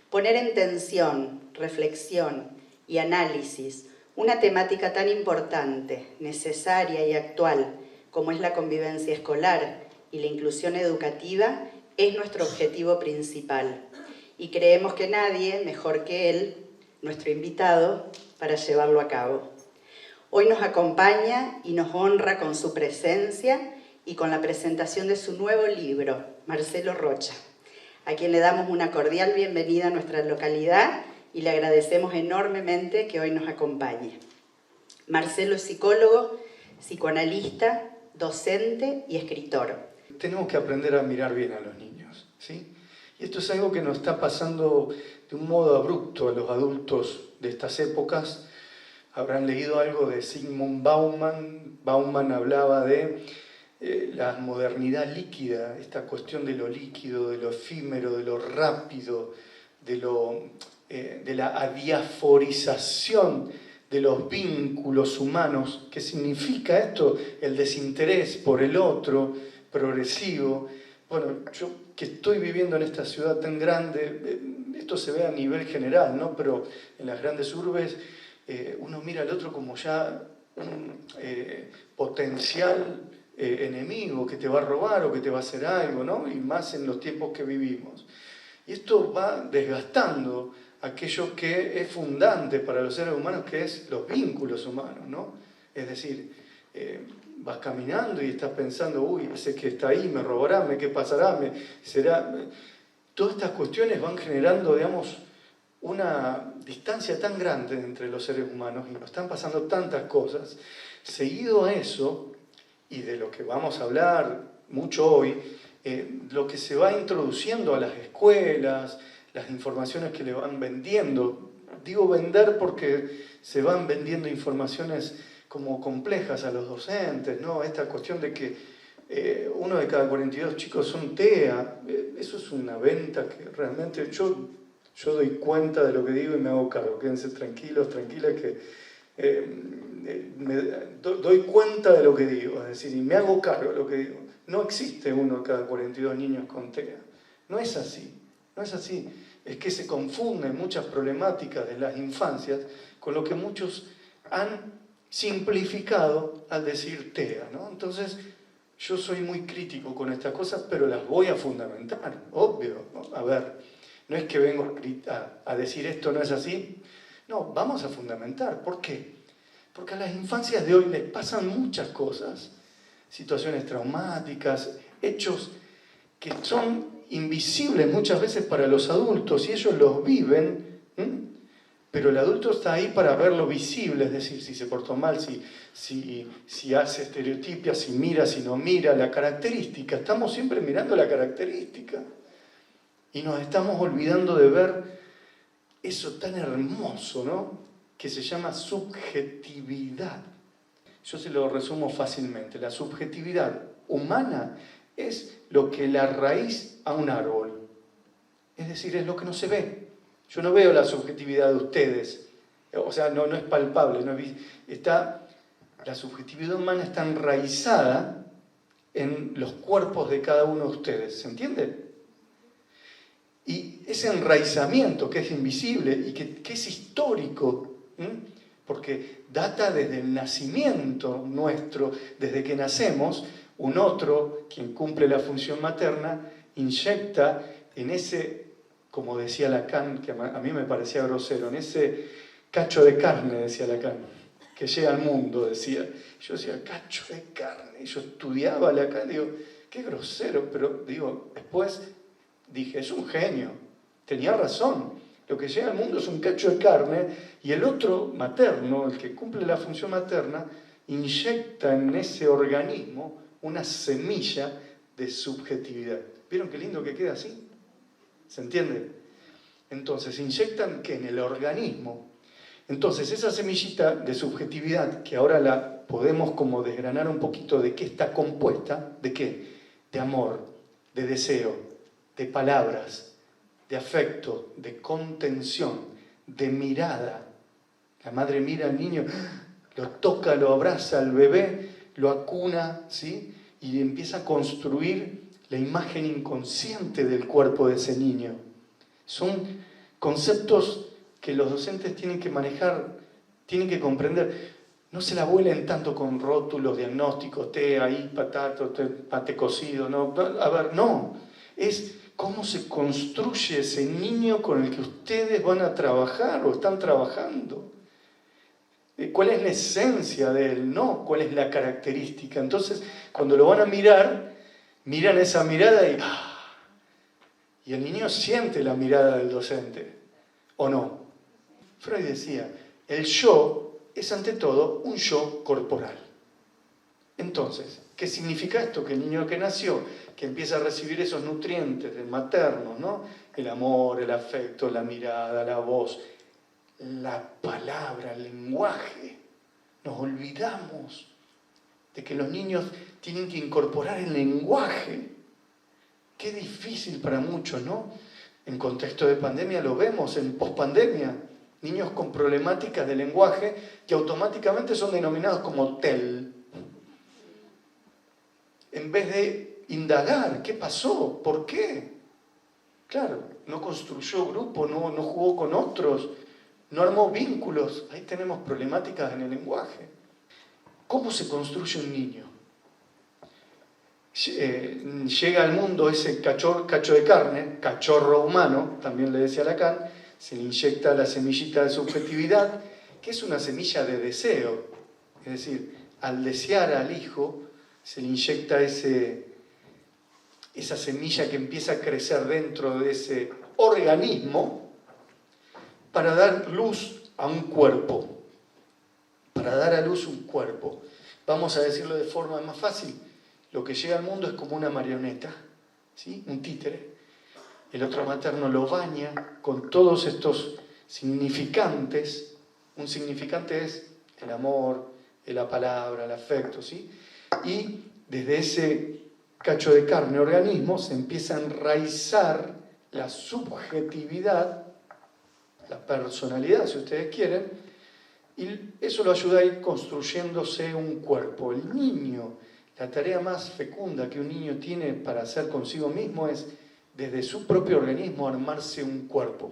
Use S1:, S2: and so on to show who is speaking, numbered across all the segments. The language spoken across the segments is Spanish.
S1: Poner en tensión, reflexión y análisis una temática tan importante, necesaria y actual como es la convivencia escolar y la inclusión educativa es nuestro objetivo principal. Y creemos que nadie mejor que él, nuestro invitado, para llevarlo a cabo. Hoy nos acompaña y nos honra con su presencia y con la presentación de su nuevo libro, Marcelo Rocha, a quien le damos una cordial bienvenida a nuestra localidad y le agradecemos enormemente que hoy nos acompañe. Marcelo es psicólogo, psicoanalista, docente y escritor.
S2: Tenemos que aprender a mirar bien a los niños, ¿sí? Y esto es algo que nos está pasando de un modo abrupto a los adultos de estas épocas. Habrán leído algo de Zygmunt Bauman. Bauman hablaba de la modernidad líquida, esta cuestión de lo líquido, de lo efímero, de lo rápido, de la adiaforización de los vínculos humanos. ¿Qué significa esto? El desinterés por el otro, progresivo. Bueno, yo que estoy viviendo en esta ciudad tan grande, esto se ve a nivel general, ¿no? Pero en las grandes urbes uno mira al otro como ya un potencial enemigo que te va a robar o que te va a hacer algo, ¿no? Y más en los tiempos que vivimos. Y esto va desgastando aquello que es fundante para los seres humanos, que es los vínculos humanos, ¿no? Es decir, vas caminando y estás pensando, uy, ese que está ahí me robará, ¿qué pasará? ¿Será? Todas estas cuestiones van generando, digamos, una distancia tan grande entre los seres humanos y nos están pasando tantas cosas. Seguido a eso, y de lo que vamos a hablar mucho hoy, lo que se va introduciendo a las escuelas, las informaciones que le van vendiendo. Digo vender porque se van vendiendo informaciones como complejas a los docentes, ¿no? Esta cuestión de que uno de cada 42 chicos son TEA, eso es una venta que realmente yo doy cuenta de lo que digo y me hago cargo. Quédense tranquilos, tranquilas, que doy cuenta de lo que digo, es decir, y me hago cargo de lo que digo. No existe uno de cada 42 niños con TEA. No es así, no es así. Es que se confunden muchas problemáticas de las infancias con lo que muchos han simplificado al decir TEA, ¿no? Entonces, yo soy muy crítico con estas cosas, pero las voy a fundamentar, obvio, ¿no? A ver, no es que vengo a decir esto no es así. No, vamos a fundamentar. ¿Por qué? Porque a las infancias de hoy les pasan muchas cosas, situaciones traumáticas, hechos que son invisibles muchas veces para los adultos y ellos los viven, pero el adulto está ahí para verlo visible, es decir, si se portó mal, si hace estereotipias, si mira, si no mira, la característica. Estamos siempre mirando la característica y nos estamos olvidando de ver eso tan hermoso, ¿no? Que se llama subjetividad. Yo se lo resumo fácilmente. La subjetividad humana es lo que la raíz a un árbol. Es decir, es lo que no se ve. Yo no veo la subjetividad de ustedes. O sea, no es palpable. La subjetividad humana está enraizada en los cuerpos de cada uno de ustedes. ¿Se entiende? Y ese enraizamiento que es invisible y que es histórico, porque data desde el nacimiento nuestro, desde que nacemos, un otro, quien cumple la función materna, inyecta en ese, como decía Lacan, que a mí me parecía grosero, en ese cacho de carne, decía Lacan, que llega al mundo, decía. Yo decía, cacho de carne, y yo estudiaba Lacan, digo, qué grosero, pero digo, después dije, es un genio, tenía razón. Lo que llega al mundo es un cacho de carne y el otro materno, el que cumple la función materna, inyecta en ese organismo una semilla de subjetividad. ¿Vieron qué lindo que queda así? ¿Se entiende? Entonces, inyectan ¿qué? En el organismo. Entonces, esa semillita de subjetividad, que ahora la podemos como desgranar un poquito de qué está compuesta, ¿de qué? De amor, de deseo, de palabras, de afecto, de contención, de mirada. La madre mira al niño, lo toca, lo abraza al bebé, lo acuna, ¿sí? Y empieza a construir la imagen inconsciente del cuerpo de ese niño. Son conceptos que los docentes tienen que manejar, tienen que comprender. No se la vuelen tanto con rótulos, diagnósticos, té, ahí, patato, pate cocido, no. A ver, no. Es cómo se construye ese niño con el que ustedes van a trabajar o están trabajando. ¿Cuál es la esencia de él? No, ¿cuál es la característica? Entonces, cuando lo van a mirar, miran esa mirada y el niño siente la mirada del docente, ¿o no? Freud decía, el yo es ante todo un yo corporal. Entonces, ¿qué significa esto? Que el niño que nació, que empieza a recibir esos nutrientes maternos, ¿no? El amor, el afecto, la mirada, la voz, la palabra, el lenguaje. Nos olvidamos de que los niños tienen que incorporar el lenguaje. Qué difícil para muchos, ¿no? En contexto de pandemia lo vemos, en pospandemia. Niños con problemáticas de lenguaje que automáticamente son denominados como TEL. En vez de indagar, ¿qué pasó? ¿Por qué? Claro, no construyó grupo, no jugó con otros, no armó vínculos. Ahí tenemos problemáticas en el lenguaje. ¿Cómo se construye un niño? Llega al mundo ese cacho de carne, cachorro humano, también le decía Lacan, se le inyecta la semillita de subjetividad, que es una semilla de deseo. Es decir, al desear al hijo, se le inyecta esa semilla que empieza a crecer dentro de ese organismo para dar luz a un cuerpo. Para dar a luz un cuerpo. Vamos a decirlo de forma más fácil. Lo que llega al mundo es como una marioneta, ¿sí? Un títere. El otro materno lo baña con todos estos significantes. Un significante es el amor, la palabra, el afecto, ¿sí? Y desde ese cacho de carne, organismo, se empieza a enraizar la subjetividad, la personalidad, si ustedes quieren, y eso lo ayuda a ir construyéndose un cuerpo. El niño, la tarea más fecunda que un niño tiene para hacer consigo mismo es, desde su propio organismo, armarse un cuerpo.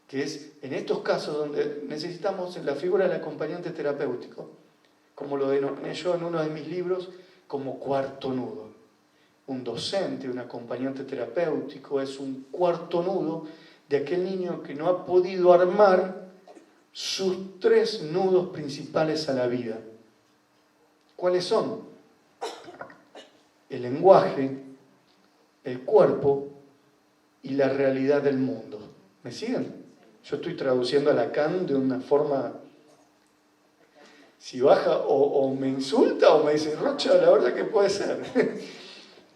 S2: Que es en estos casos donde necesitamos la figura del acompañante terapéutico, como lo denominé yo en uno de mis libros, como cuarto nudo. Un docente, un acompañante terapéutico es un cuarto nudo de aquel niño que no ha podido armar sus 3 nudos principales a la vida. ¿Cuáles son? El lenguaje, el cuerpo y la realidad del mundo. ¿Me siguen? Yo estoy traduciendo a Lacan de una forma... Si baja o me insulta o me dice, Rocha, la verdad que puede ser.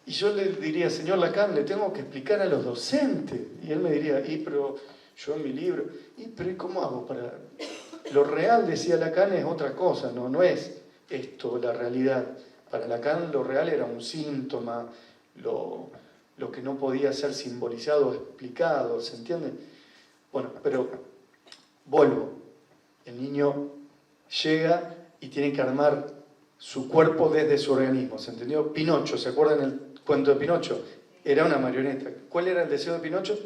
S2: Y yo le diría, señor Lacan, le tengo que explicar a los docentes. Y él me diría, pero yo en mi libro, pero ¿cómo hago para...? Lo real, decía Lacan, es otra cosa, no es esto la realidad. Para Lacan lo real era un síntoma, lo que no podía ser simbolizado o explicado, ¿se entiende? Bueno, pero vuelvo. El niño llega y tiene que armar su cuerpo desde su organismo, ¿se entendió? Pinocho, ¿se acuerdan el cuento de Pinocho? Era una marioneta. ¿Cuál era el deseo de Pinocho?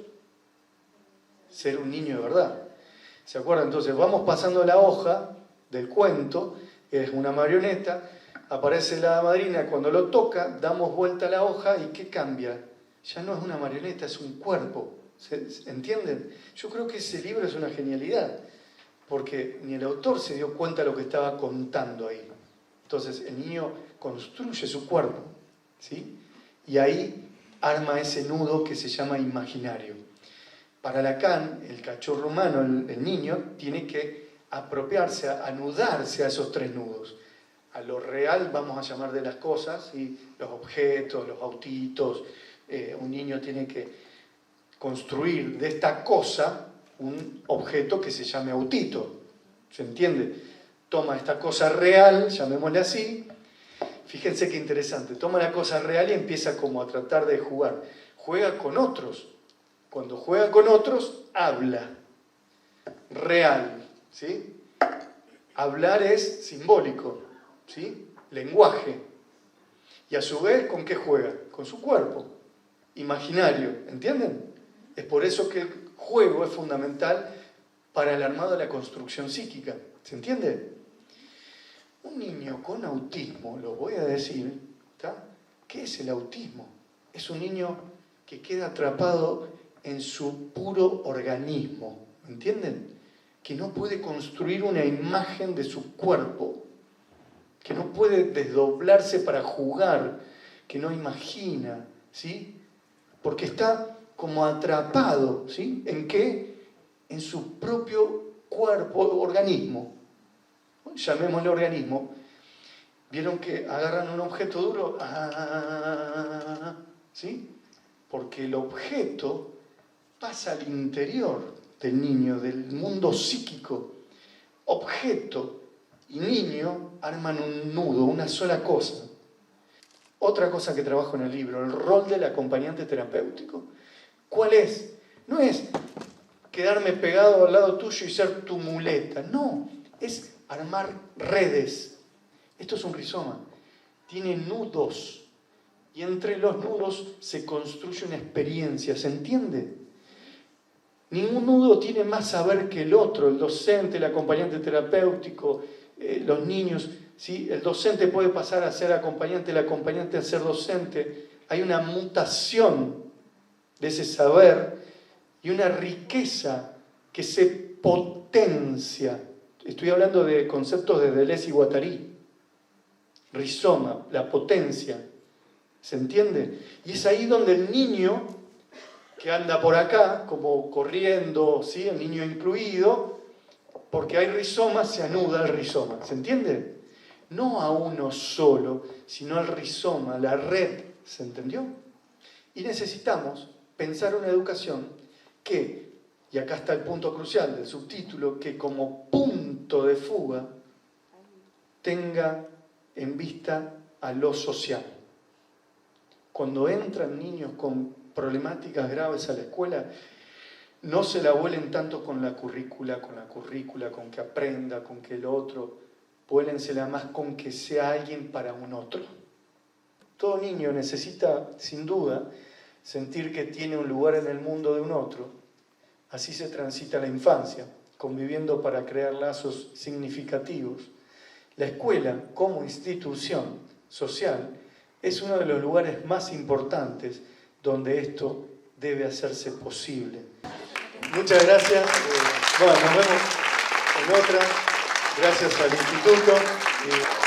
S2: Ser un niño de verdad. ¿Se acuerdan? Entonces vamos pasando la hoja del cuento, es una marioneta, aparece la madrina, cuando lo toca, damos vuelta a la hoja y ¿qué cambia? Ya no es una marioneta, es un cuerpo. ¿Entienden? Yo creo que ese libro es una genialidad, porque ni el autor se dio cuenta de lo que estaba contando ahí. Entonces el niño construye su cuerpo, ¿sí? Y ahí arma ese nudo que se llama imaginario. Para Lacan, el cachorro humano, el niño, tiene que apropiarse, anudarse a esos 3 nudos. A lo real, vamos a llamar de las cosas, ¿sí? Los objetos, los autitos. Un niño tiene que construir de esta cosa un objeto que se llame autito. ¿Se entiende? Toma esta cosa real, llamémosle así. Fíjense qué interesante. Toma la cosa real y empieza como a tratar de jugar. Juega con otros. Cuando juega con otros, habla. Real, ¿sí? Hablar es simbólico, ¿sí? Lenguaje. Y a su vez, ¿con qué juega? Con su cuerpo. Imaginario, ¿entienden? Es por eso que juego es fundamental para el armado de la construcción psíquica. ¿Se entiende? Un niño con autismo, lo voy a decir, ¿tá? ¿Qué es el autismo? Es un niño que queda atrapado en su puro organismo, ¿entienden? Que no puede construir una imagen de su cuerpo, que no puede desdoblarse para jugar, que no imagina, ¿sí? Porque está como atrapado, ¿sí? ¿En qué? En su propio cuerpo, organismo. Llamémosle organismo. ¿Vieron que agarran un objeto duro? ¿Sí? Porque el objeto pasa al interior del niño, del mundo psíquico. Objeto y niño arman un nudo, una sola cosa. Otra cosa que trabajo en el libro, el rol del acompañante terapéutico. ¿Cuál es? No es quedarme pegado al lado tuyo y ser tu muleta. No, es armar redes. Esto es un rizoma. Tiene nudos. Y entre los nudos se construye una experiencia. ¿Se entiende? Ningún nudo tiene más saber que el otro. El docente, el acompañante terapéutico, los niños. ¿Sí? El docente puede pasar a ser acompañante, el acompañante a ser docente. Hay una mutación de ese saber y una riqueza que se potencia. Estoy hablando de conceptos de Deleuze y Guattari. Rizoma, la potencia. ¿Se entiende? Y es ahí donde el niño que anda por acá, como corriendo, ¿sí? El niño incluido, porque hay rizoma, se anuda el rizoma. ¿Se entiende? No a uno solo, sino al rizoma, la red. ¿Se entendió? Y necesitamos pensar una educación que, y acá está el punto crucial del subtítulo, que como punto de fuga tenga en vista a lo social. Cuando entran niños con problemáticas graves a la escuela, no se la vuelen tanto con la currícula, con que aprenda, con que el otro, vuélensela más con que sea alguien para un otro. Todo niño necesita, sin duda, sentir que tiene un lugar en el mundo de un otro. Así se transita la infancia, conviviendo para crear lazos significativos. La escuela, como institución social, es uno de los lugares más importantes donde esto debe hacerse posible. Muchas gracias. Bueno, nos vemos en otra. Gracias al Instituto.